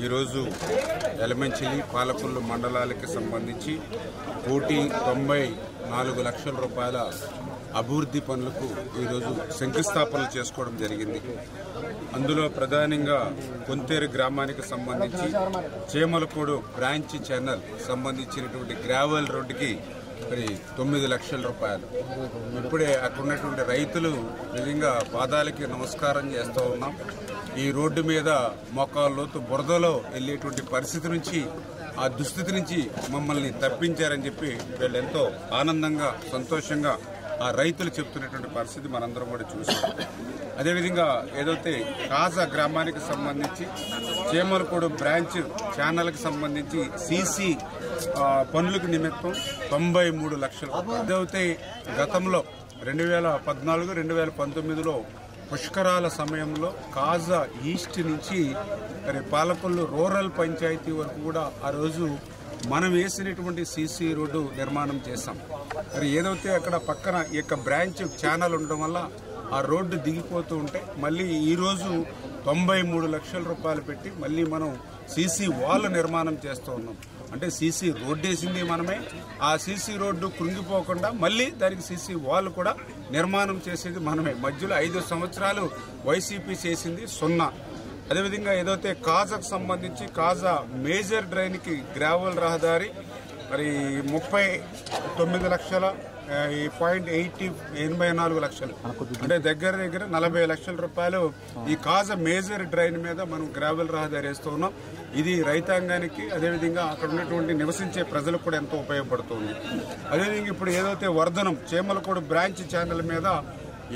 ఈరోజు ఎలమంచిలి పాలకొల్లు మండలాలకు సంబంధించి 1,94,00,000 రూపాయల అభివృద్ధి పనులకు ఈరోజు శంకుస్థాపనలు చేసుకోవడం జరిగింది. అందులో ప్రధానంగా కొంతేరు గ్రామానికి సంబంధించి చేమలకోడు బ్రాంచ్ ఛానల్ సంబంధించినటువంటి గ్రావెల్ రోడ్డుకి 9 లక్షల రూపాయలు. ఇప్పుడే అక్కడ ఉన్నటువంటి రైతులు నిజంగా పాదాలకి నమస్కారం చేస్తూ ఉన్నాం. ఈ రోడ్డు మీద మోకాళ్ళలోతు బురదలో వెళ్ళేటువంటి పరిస్థితి నుంచి, ఆ దుస్థితి నుంచి మమ్మల్ని తప్పించారని చెప్పి వీళ్ళు ఎంతో ఆనందంగా సంతోషంగా ఆ రైతులు చెప్తున్నటువంటి పరిస్థితి మనందరం కూడా చూసాం. అదేవిధంగా ఏదైతే కాజా గ్రామానికి సంబంధించి చేమలకోడు బ్రాంచ్ ఛానల్కి సంబంధించి సీసీ పనులకు నిమిత్తం 93 లక్షలు. అదైతే గతంలో 2014, 2019లో పుష్కరాల సమయంలో కాజా ఈస్ట్ నుంచి పాలకొల్లు రూరల్ పంచాయతీ వరకు కూడా ఆ రోజు మనం వేసినటువంటి సీసీ రోడ్డు నిర్మాణం చేశాం. ఏదైతే అక్కడ పక్కన ఈ యొక్క బ్రాంచ్ ఛానల్ ఉండడం వల్ల ఆ రోడ్డు దిగిపోతూ ఉంటే మళ్ళీ ఈరోజు 93 లక్షల రూపాయలు పెట్టి మళ్ళీ మనం సీసీ వాల్ నిర్మాణం చేస్తూ ఉన్నాం. అంటే సీసీ రోడ్డు వేసింది మనమే, ఆ సీసీ రోడ్డు కృంగిపోకుండా మళ్ళీ దానికి సీసీ వాల్ కూడా నిర్మాణం చేసేది మనమే. మధ్యలో 5 సంవత్సరాలు వైసీపీ చేసింది 0. అదేవిధంగా ఏదైతే కాజాకు సంబంధించి కాజా మేజర్ డ్రైన్కి గ్రావెల్ రహదారి 39,84 లక్షలు, అంటే దగ్గర 40 లక్షల రూపాయలు ఈ కాజా మేజర్ డ్రైన్ మీద మనం గ్రావెల్ రహదారి వేస్తూ ఉన్నాం. ఇది రైతాంగానికి అదేవిధంగా అక్కడ ఉన్నటువంటి నివసించే ప్రజలకు కూడా ఎంతో ఉపయోగపడుతుంది. అదేవిధంగా ఇప్పుడు ఏదైతే వర్ధనం చేమలకోడు బ్రాంచ్ ఛానల్ మీద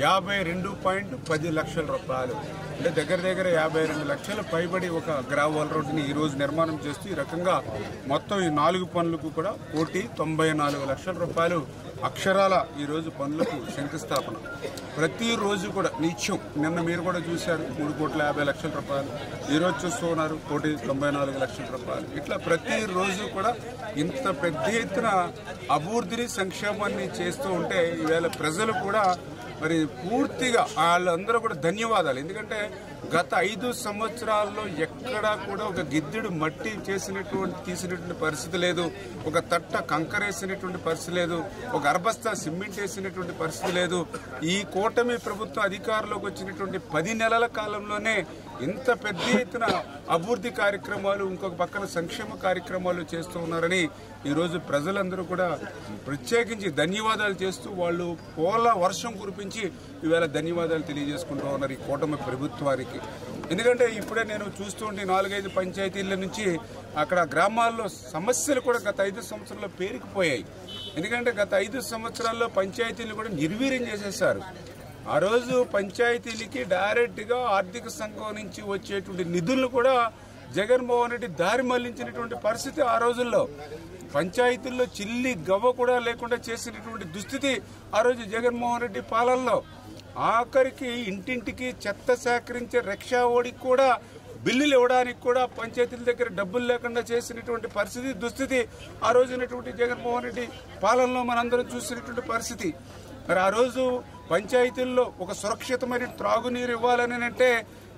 52.10 లక్షల రూపాయలు, అంటే దగ్గర 52 లక్షలు పైబడి ఒక గ్రావెల్ రోడ్డుని ఈ రోజు నిర్మాణం చేస్తూ ఈ రకంగా మొత్తం ఈ 4 పనులకు కూడా 1,94 లక్షల రూపాయలు అక్షరాల ఈ రోజు పనులకు శంకుస్థాపన. ప్రతిరోజు కూడా నిత్యం, నిన్న మీరు కూడా చూశారు 3,50 లక్షల రూపాయలు, ఈరోజు చూస్తూ ఉన్నారు 1,94 లక్షల రూపాయలు. ఇట్లా ప్రతిరోజు కూడా ఇంత పెద్ద ఎత్తున అభివృద్ధిని సంక్షేమాన్ని చేస్తూ ఉంటే ఈవేళ ప్రజలు కూడా పూర్తిగా వాళ్ళందరూ కూడా ధన్యవాదాలు. ఎందుకంటే గత 5 సంవత్సరాల్లో ఎక్కడా కూడా ఒక గిద్దెడు మట్టి తీసినటువంటి పరిస్థితి లేదు, ఒక తట్ట కంకరేసినటువంటి పరిస్థితి లేదు, ఒక అర్బస్తా సిమెంట్ వేసినటువంటి పరిస్థితి లేదు. ఈ కూటమి ప్రభుత్వం అధికారంలోకి వచ్చినటువంటి 10 నెలల కాలంలోనే ఇంత పెద్ద ఎత్తున అభివృద్ధి కార్యక్రమాలు, ఇంకొక పక్కన సంక్షేమ కార్యక్రమాలు చేస్తూ ఉన్నారని ఈరోజు ప్రజలందరూ కూడా ప్రత్యేకించి ధన్యవాదాలు చేస్తూ వాళ్ళు పూల వర్షం కురిపించి ఈవేళ ధన్యవాదాలు తెలియజేసుకుంటూ ఉన్నారు ఈ కూటమి ప్రభుత్వానికి. ఎందుకంటే ఇప్పుడే నేను చూస్తుంటే 4-5 పంచాయతీల నుంచి అక్కడ గ్రామాల్లో సమస్యలు కూడా గత 5 సంవత్సరాల్లో పేరుకుపోయాయి. ఎందుకంటే గత 5 సంవత్సరాల్లో పంచాయతీలు కూడా నిర్వీర్యం చేసేశారు. ఆ రోజు పంచాయతీలకి డైరెక్ట్గా ఆర్థిక సంఘం నుంచి వచ్చేటువంటి నిధులను కూడా జగన్మోహన్ రెడ్డి దారి మళ్లించినటువంటి పరిస్థితి ఆ రోజుల్లో. పంచాయతీల్లో చిల్లి గవ్వ కూడా లేకుండా చేసినటువంటి దుస్థితి ఆ రోజు జగన్మోహన్ రెడ్డి పాలనలో. ఆఖరికి ఇంటింటికి చెత్త సేకరించే రిక్షా ఓడికి కూడా బిల్లులు ఇవ్వడానికి కూడా పంచాయతీల దగ్గర డబ్బులు లేకుండా చేసినటువంటి పరిస్థితి, దుస్థితి ఆ రోజు ఉన్నటువంటి జగన్మోహన్ రెడ్డి పాలనలో మనందరం చూసినటువంటి పరిస్థితి. మరి ఆ రోజు పంచాయతీల్లో ఒక సురక్షితమైన త్రాగునీరు ఇవ్వాలని అంటే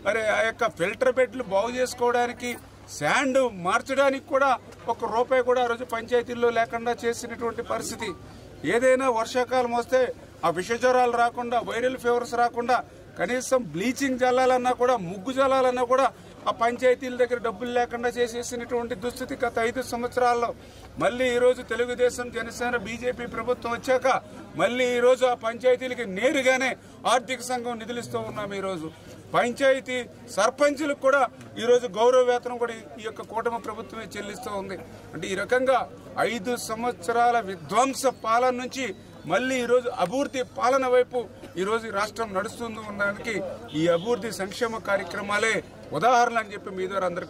ఆ యొక్క ఫిల్టర్ బెడ్లు బాగు చేసుకోవడానికి, శాండ్ మార్చడానికి కూడా ₹1 కూడా ఆ రోజు పంచాయతీల్లో లేకుండా చేసినటువంటి పరిస్థితి. ఏదైనా వర్షాకాలం వస్తే ఆ విషజ్వరాలు రాకుండా, వైరల్ ఫీవర్స్ రాకుండా కనీసం బ్లీచింగ్ జల్లాలన్నా కూడా, ముగ్గు జల్లాలన్నా కూడా ఆ పంచాయతీల దగ్గర డబ్బులు లేకుండా చేసేసినటువంటి దుస్థితి గత 5 సంవత్సరాల్లో. మళ్ళీ ఈరోజు తెలుగుదేశం, జనసేన, బీజేపీ ప్రభుత్వం వచ్చాక మళ్ళీ ఈరోజు ఆ పంచాయతీలకి నేరుగానే ఆర్థిక సంఘం నిధులిస్తూ ఉన్నాం. ఈరోజు పంచాయతీ సర్పంచులకు కూడా ఈరోజు గౌరవ వేతనం కూడా ఈ యొక్క కూటమి ప్రభుత్వమే చెల్లిస్తూ ఉంది. అంటే ఈ రకంగా 5 సంవత్సరాల విధ్వంస పాలన నుంచి మళ్ళీ ఈరోజు అభివృద్ధి పాలన వైపు ఈరోజు రాష్ట్రం నడుస్తుంది ఉండడానికి ఈ అభివృద్ధి సంక్షేమ కార్యక్రమాలే ఉదాహరణ అని చెప్పి మీ ద్వారా అందరికీ